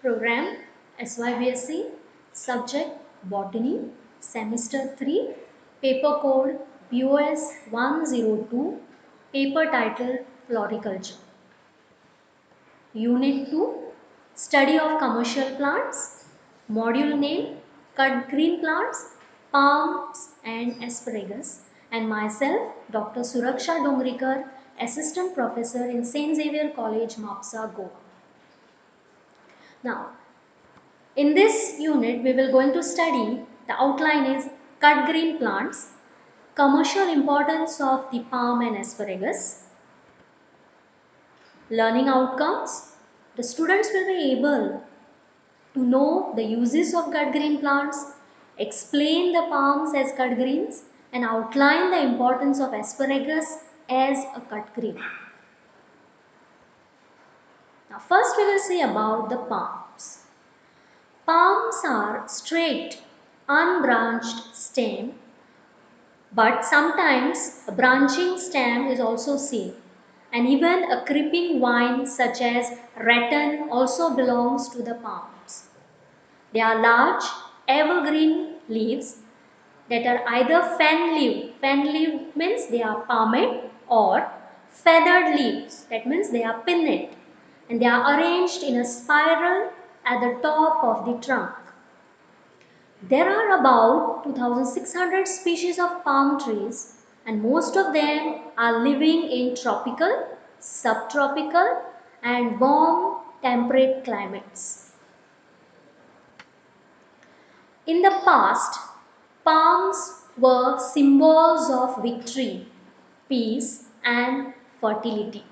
Program SYBSc, subject Botany, semester 3, paper code BOS 102, paper title Floriculture. Unit 2, study of commercial plants, module name cut green plants, palms and asparagus, and myself Dr. Suraksha Dongrikar, assistant professor in St. Xavier College, Mapsa, Goa. Now, in this unit, we will going to study, the outline is cut green plants, commercial importance of the palm and asparagus, learning outcomes. The students will be able to know the uses of cut green plants, explain the palms as cut greens, and outline the importance of asparagus as a cut green. Now, first we will see about the palms. Palms are straight, unbranched stem, but sometimes a branching stem is also seen, and even a creeping vine such as rattan also belongs to the palms. They are large, evergreen leaves that are either fan leaf. Fan leaf means they are palmate, or feathered leaves. That means they are pinnate, and they are arranged in a spiral at the top of the trunk. There are about 2,600 species of palm trees, and most of them are living in tropical, subtropical, and warm temperate climates. In the past, palms were symbols of victory, peace, and fertility.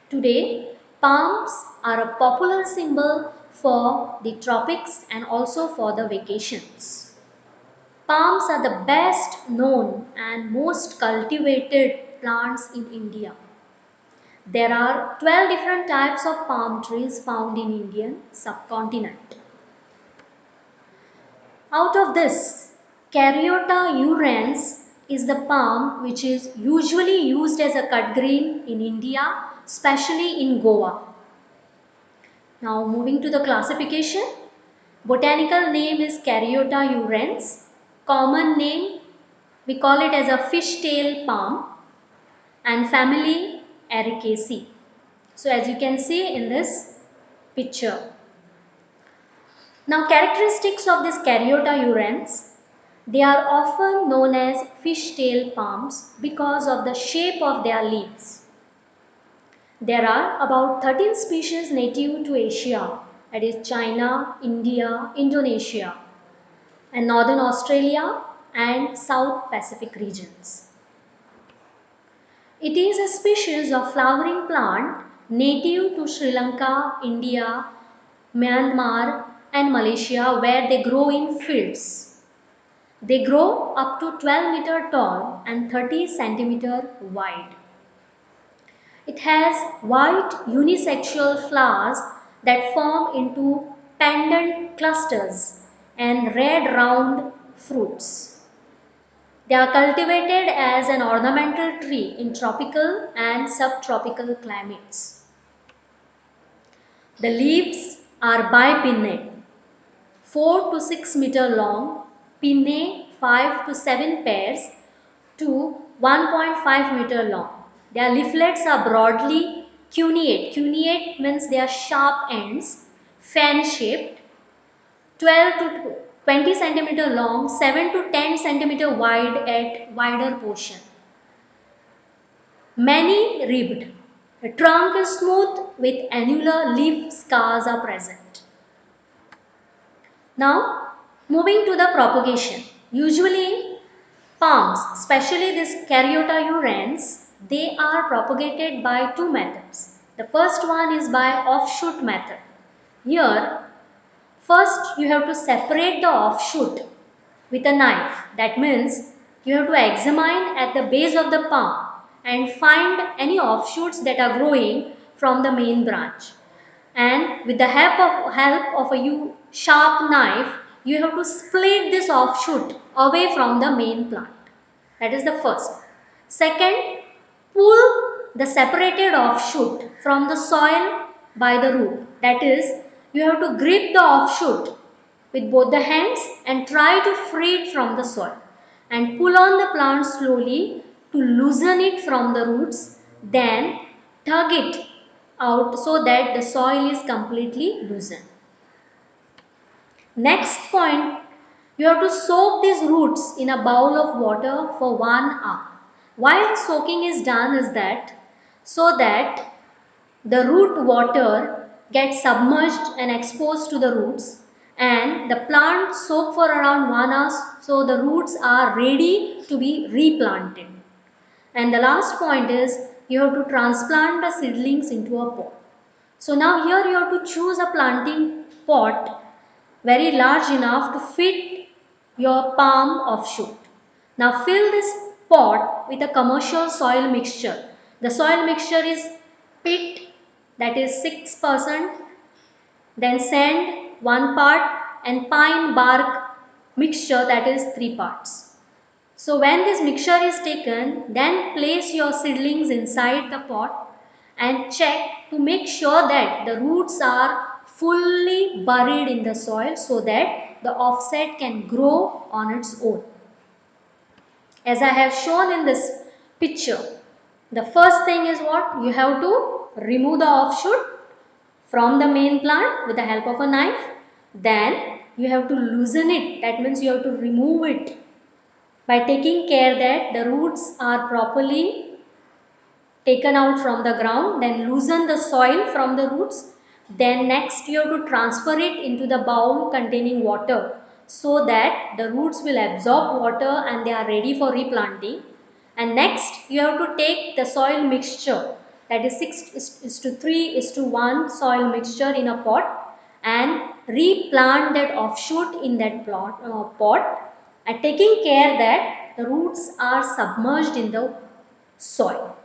Today, palms are a popular symbol for the tropics and also for the vacations. Palms are the best known and most cultivated plants in India. There are 12 different types of palm trees found in Indian subcontinent. Out of this, Caryota urens is the palm which is usually used as a cut green in India, especially in Goa. Now moving to the classification, botanical name is Caryota urens, common name we call it as a fishtail palm, and family Ericaceae. So as you can see in this picture. Now characteristics of this Caryota urens, they are often known as fishtail palms because of the shape of their leaves. There are about 13 species native to Asia, that is China, India, Indonesia, and northern Australia and South Pacific regions. It is a species of flowering plant native to Sri Lanka, India, Myanmar, and Malaysia, where they grow in fields. They grow up to 12 meter tall and 30 centimeter wide. It has white unisexual flowers that form into pendant clusters and red round fruits. They are cultivated as an ornamental tree in tropical and subtropical climates. The leaves are bipinnate, 4 to 6 meter long, pinnae 5 to 7 pairs to 1.5 meter long. Their leaflets are broadly cuneate. Cuneate means they are sharp ends, fan shaped, 12 to 20 centimeter long, 7 to 10 centimeter wide at wider portion. Many ribbed. The trunk is smooth with annular leaf scars are present. Now moving to the propagation. Usually palms, especially this Caryota urens, they are propagated by two methods. The first one is by offshoot method. Here, first you have to separate the offshoot with a knife. That means you have to examine at the base of the palm and find any offshoots that are growing from the main branch. And with the help of a sharp knife, you have to split this offshoot away from the main plant. That is the first. Second, pull the separated offshoot from the soil by the root. That is, you have to grip the offshoot with both the hands and try to free it from the soil and pull on the plant slowly to loosen it from the roots, then tug it out so that the soil is completely loosened. Next point, you have to soak these roots in a bowl of water for 1 hour. Why soaking is done is that so that the root water gets submerged and exposed to the roots, and the plant soak for around 1 hour so the roots are ready to be replanted. And the last point is you have to transplant the seedlings into a pot. So now here you have to choose a planting pot very large enough to fit your palm of shoot. Now fill this pot with a commercial soil mixture. The soil mixture is peat, that is 6%, then sand 1 part, and pine bark mixture, that is 3 parts. So when this mixture is taken, then place your seedlings inside the pot and check to make sure that the roots are fully buried in the soil so that the offset can grow on its own. As I have shown in this picture, the first thing is what? You have to remove the offshoot from the main plant with the help of a knife. Then you have to loosen it. That means you have to remove it by taking care that the roots are properly taken out from the ground. Then loosen the soil from the roots. Then next you have to transfer it into the bowl containing water so that the roots will absorb water and they are ready for replanting. And next you have to take the soil mixture, that is 6:3:1 soil mixture in a pot, and replant that offshoot in that pot, and taking care that the roots are submerged in the soil.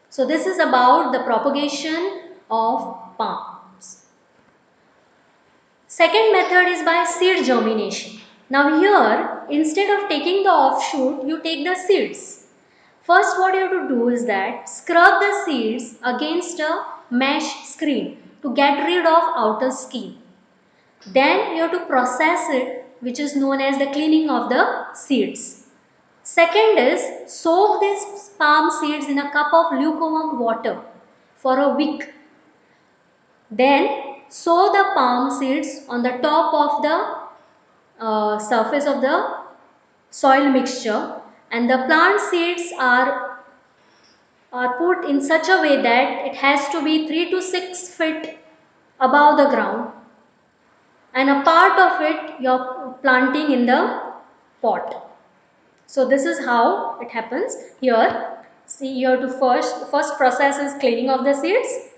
So this is about the propagation of palms. Second method is by seed germination. Now here, instead of taking the offshoot, you take the seeds. First what you have to do is that scrub the seeds against a mesh screen to get rid of outer skin. Then you have to process it, which is known as the cleaning of the seeds. Second is soak these palm seeds in a cup of lukewarm water for a week. Then sow the palm seeds on the top of the surface of the soil mixture, and the plant seeds are put in such a way that it has to be 3 to 6 feet above the ground, and a part of it you are planting in the pot. So this is how it happens here. See, you have to first process is cleaning of the seeds,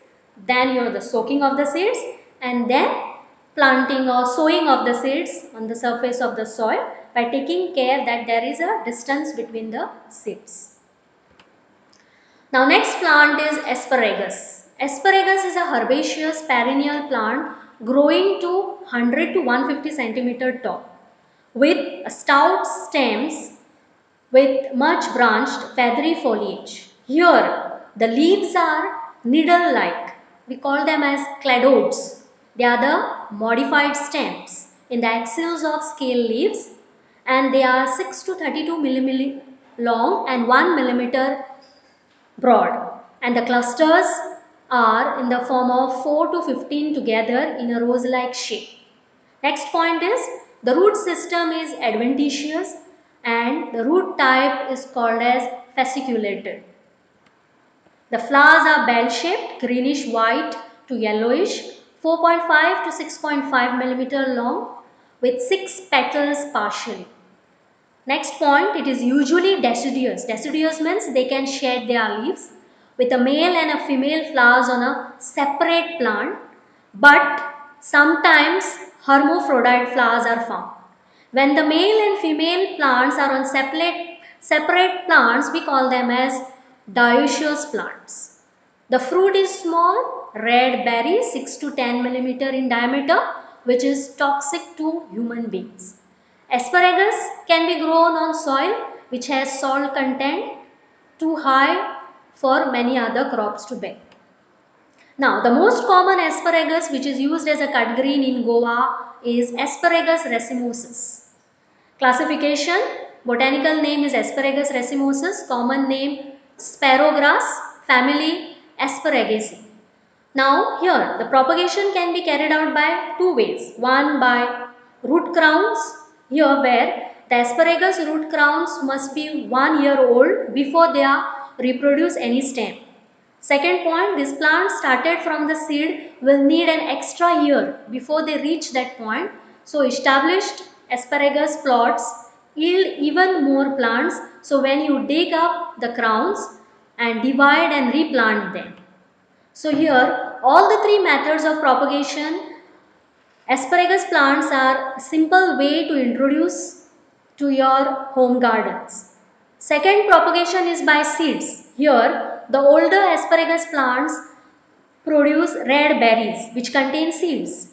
then you have the soaking of the seeds, and then planting or sowing of the seeds on the surface of the soil by taking care that there is a distance between the seeds. Now next plant is asparagus. Asparagus is a herbaceous perennial plant growing to 100 to 150 centimeter tall with stout stems with much branched feathery foliage. Here the leaves are needle-like. We call them as cladodes. They are the modified stems in the axils of scale leaves, and they are 6 to 32 mm long and 1 mm broad, and the clusters are in the form of 4 to 15 together in a rose-like shape. Next point is the root system is adventitious and the root type is called as fasciculated. The flowers are bell-shaped, greenish white to yellowish, 4.5 to 6.5 mm long with 6 petals partially. Next point, it is usually deciduous. Deciduous means they can shed their leaves with a male and a female flowers on a separate plant, but sometimes hermaphrodite flowers are found. When the male and female plants are on separate plants, we call them as dioecious plants. The fruit is small, red berry 6 to 10 mm in diameter, which is toxic to human beings. Asparagus can be grown on soil which has salt content too high for many other crops to bear. Now, the most common asparagus which is used as a cut green in Goa is Asparagus racemosus. Classification: botanical name is Asparagus racemosus, common name sparrowgrass, family Asparagaceae. Now, here the propagation can be carried out by two ways. One, by root crowns, here where the asparagus root crowns must be 1 year old before they are reproduce any stem. Second point, this plant started from the seed will need an extra year before they reach that point. So established asparagus plots yield even more plants. So when you dig up the crowns and divide and replant them. So here all the three methods of propagation asparagus plants are a simple way to introduce to your home gardens. Second propagation is by seeds. Here the older asparagus plants produce red berries which contain seeds.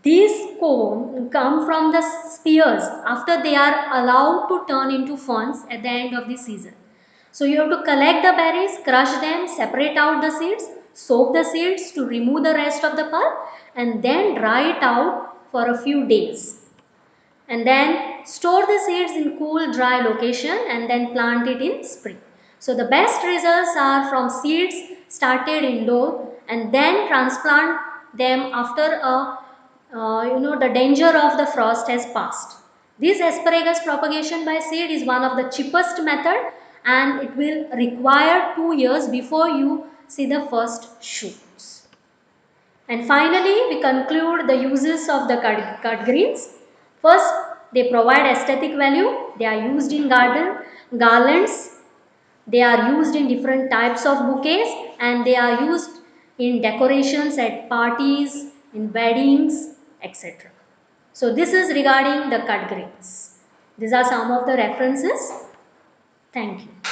These come from the spears after they are allowed to turn into ferns at the end of the season. So you have to collect the berries, crush them, separate out the seeds, soak the seeds to remove the rest of the pulp and then dry it out for a few days. And then store the seeds in cool dry location and then plant it in spring. So the best results are from seeds started indoor and then transplant them after the danger of the frost has passed. This asparagus propagation by seed is one of the cheapest method and it will require 2 years before you see the first shoots. And finally, we conclude the uses of the cut greens. First, they provide aesthetic value. They are used in garlands. They are used in different types of bouquets and they are used in decorations at parties, in weddings, etc. So this is regarding the cut greens. These are some of the references. Thank you.